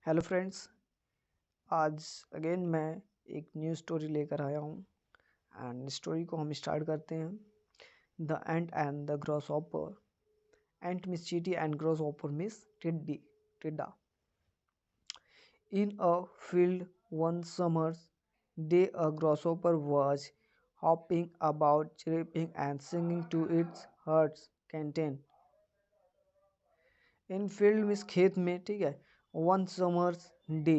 Hello friends, आज again मैं एक न्यू स्टोरी लेकर आया हूँ एंड स्टोरी को हम स्टार्ट करते हैं। The ant and the grasshopper. Ant means चीटी एंड ग्रॉसहॉपर मिस टिड्डा। In a field one summer's day, a grasshopper was hopping about, chirping and singing to its heart's content. In field means खेत में, ठीक है। One summers day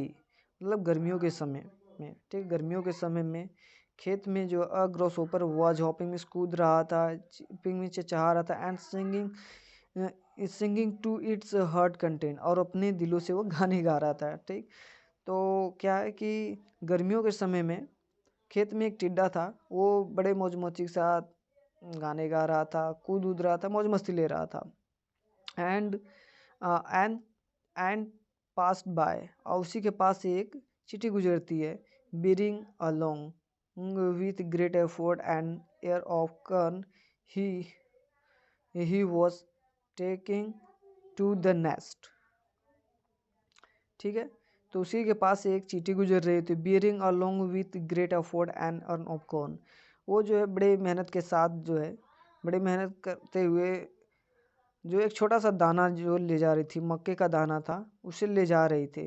मतलब गर्मियों के समय में, ठीक। गर्मियों के समय में खेत में जो ग्रॉसहॉपर वाज हॉपिंग मीन्स कूद रहा था, चिपिंग मीन्स चहचहा रहा था, and singing to its heart content, और अपने दिलों से वो गाने गा रहा था, ठीक। तो क्या है कि गर्मियों के समय में खेत में एक टिड्डा था, वो बड़े मौज मस्ती के साथ गाने गा रहा था, कूद उद रहा था, मौज मस्ती ले रहा था। And and and passed by, और उसी के पास से एक चिट्ठी गुजरती है। Bearing along with great effort and ear of corn he was taking to the nest, ठीक है। तो उसी के पास से एक चींटी गुजर रही थी। Bearing along with great effort and earn of corn, वो जो है बड़े मेहनत के साथ जो है, बड़े मेहनत करते हुए जो एक छोटा सा दाना जो ले जा रही थी, मक्के का दाना था, उसे ले जा रही थी।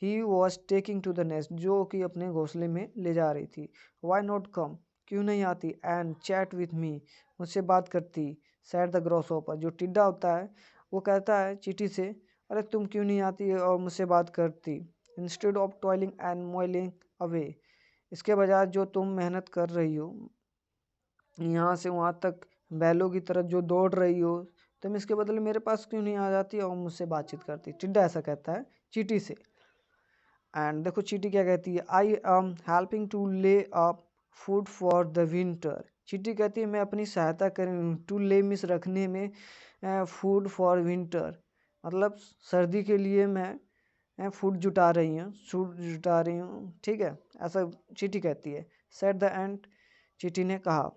He was taking to the nest, जो कि अपने घोंसले में ले जा रही थी। वाई नॉट कम, क्यों नहीं आती, एंड चैट विथ मी, मुझसे बात करती। सैड द ग्रॉसहॉपर, जो टिड्डा होता है वो कहता है चींटी से, अरे तुम क्यों नहीं आती और मुझसे बात करती। Instead of toiling and moiling away, इसके बजाय जो तुम मेहनत कर रही हो, यहाँ से वहाँ तक बैलों की तरह जो दौड़ रही हो, तुम इसके बदले मेरे पास क्यों नहीं आ जाती और मुझसे बातचीत करती। टिड्डा ऐसा कहता है चींटी से। एंड देखो चींटी क्या कहती है, आई एम हेल्पिंग टू ले up food for the winter. चींटी कहती है मैं अपनी सहायता कर रही हूँ, टू ले मिस रखने में, फूड फॉर विंटर मतलब सर्दी के लिए मैं फूड जुटा रही हूँ, ठीक है, ऐसा चींटी कहती है। सेट द एंट, चींटी ने कहा।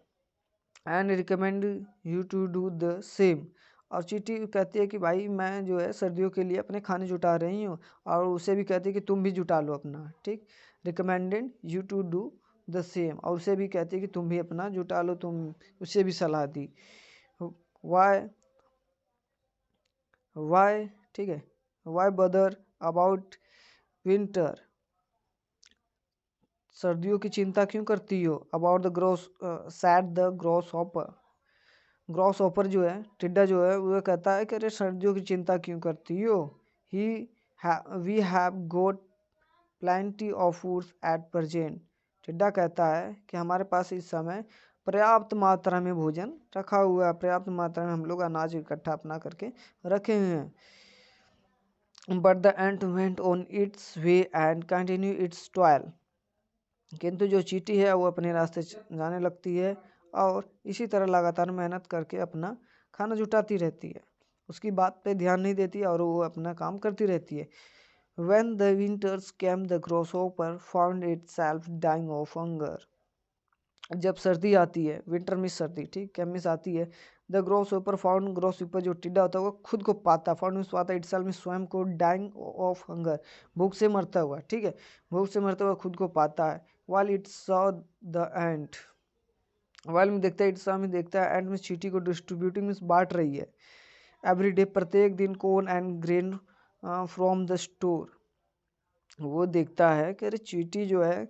And recommend you to do the same, और चींटी कहती है कि भाई मैं जो है सर्दियों के लिए अपने खाने जुटा रही हूँ, और उसे भी कहती है कि तुम भी जुटा लो अपना, ठीक। Recommended you to do the same, और उसे भी कहती है कि तुम भी अपना जुटा लो, तुम उसे भी सलाह दी। वाई वाई, ठीक है, वाई बदर अबाउट विंटर, सर्दियों की चिंता क्यों करती हो। About the gross said the grasshopper, grasshopper जो है टिड्डा जो है वो कहता है कि अरे सर्दियों की चिंता क्यों करती हो। He we have got plenty of foods at present, टिड्डा कहता है कि हमारे पास इस समय पर्याप्त मात्रा में भोजन रखा हुआ है, पर्याप्त मात्रा में हम लोग अनाज इकट्ठा अपना करके रखे हुए हैं। But the ant went on it's way and continue its toil, किंतु जो चींटी है वो अपने रास्ते जाने लगती है और इसी तरह लगातार मेहनत करके अपना खाना जुटाती रहती है, उसकी बात पे ध्यान नहीं देती और वो अपना काम करती रहती है। When the winters came, the grasshopper found itself dying of hunger. जब सर्दी आती है, विंटर में सर्दी, ठीक, कैम में आती है। द ग्रॉसहॉपर फाउंड, ग्रॉसहॉपर जो टिड्डा होता है वो खुद को पाता, फाउंड में पाता इटसेल्फ में स्वयं को, डाइंग ऑफ हंगर, भूख से मरता हुआ, ठीक है, भूख से मरता हुआ खुद को पाता है। While it saw the ant, while में देखता है, इट सॉ में देखता है, एंड में चींटी को डिस्ट्रीब्यूटिंग में बांट रही है। एवरी डे, प्रत्येक दिन, corn and grain from the store, वो देखता है कि अरे चींटी जो है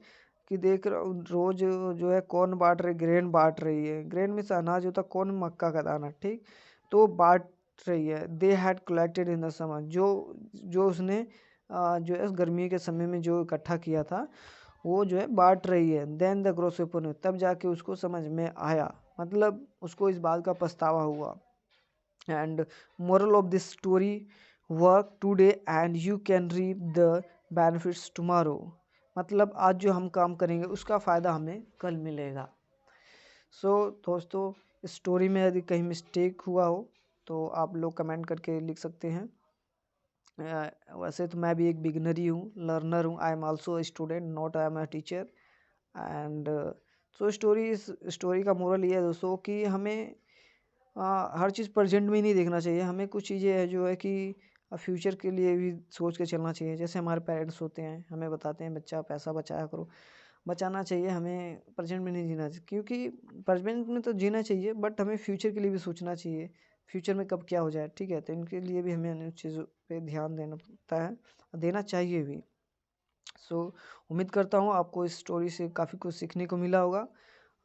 कि देख रोज जो है कौन बांट रही, ग्रेन बांट रही है, ग्रेन में से अनाज होता, कौन मक्का का दाना, ठीक, तो बांट रही है। They had collected in the summer, जो जो उसने जो है गर्मी के समय में जो इकट्ठा किया था वो जो है बांट रही है। देन द ग्रॉसहॉपर ने, तब जाके उसको समझ में आया, मतलब उसको इस बात का पछतावा हुआ। And moral of this story, work today and you can reap the benefits tomorrow, मतलब आज जो हम काम करेंगे उसका फ़ायदा हमें कल मिलेगा। सो दोस्तों, इस स्टोरी में यदि कहीं मिस्टेक हुआ हो तो आप लोग कमेंट करके लिख सकते हैं। वैसे तो मैं भी एक बिगनर ही हूँ, लर्नर हूँ, I am also a student, not I am a teacher. And so इस स्टोरी का मोरल ये है दोस्तों कि हमें हर चीज़ प्रेजेंट में नहीं देखना चाहिए, हमें कुछ चीज़ें है जो है कि फ्यूचर के लिए भी सोच के चलना चाहिए। जैसे हमारे पेरेंट्स होते हैं, हमें बताते हैं बच्चा पैसा बचाया करो, बचाना चाहिए, हमें प्रेजेंट में नहीं जीना चाहिए, क्योंकि प्रेजेंट में तो जीना चाहिए बट हमें फ्यूचर के लिए भी सोचना चाहिए, फ्यूचर में कब क्या हो जाए, ठीक है। तो इनके लिए भी हमें उन चीज़ों पे ध्यान देना पड़ता है, देना चाहिए भी। सो उम्मीद करता हूँ आपको इस स्टोरी से काफ़ी कुछ सीखने को मिला होगा,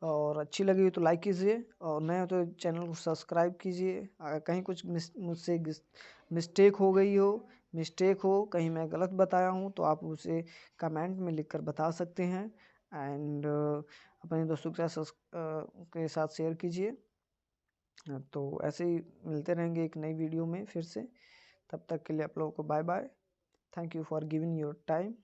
और अच्छी लगी हो तो लाइक कीजिए, और नए हो तो चैनल को सब्सक्राइब कीजिए। अगर कहीं कुछ मुझसे मिस्टेक हो, कहीं मैं गलत बताया हूँ तो आप उसे कमेंट में लिखकर बता सकते हैं। एंड अपने दोस्तों के साथ शेयर कीजिए। तो ऐसे ही मिलते रहेंगे एक नई वीडियो में फिर से। तब तक के लिए आप लोगों को bye bye. Thank you for giving your time.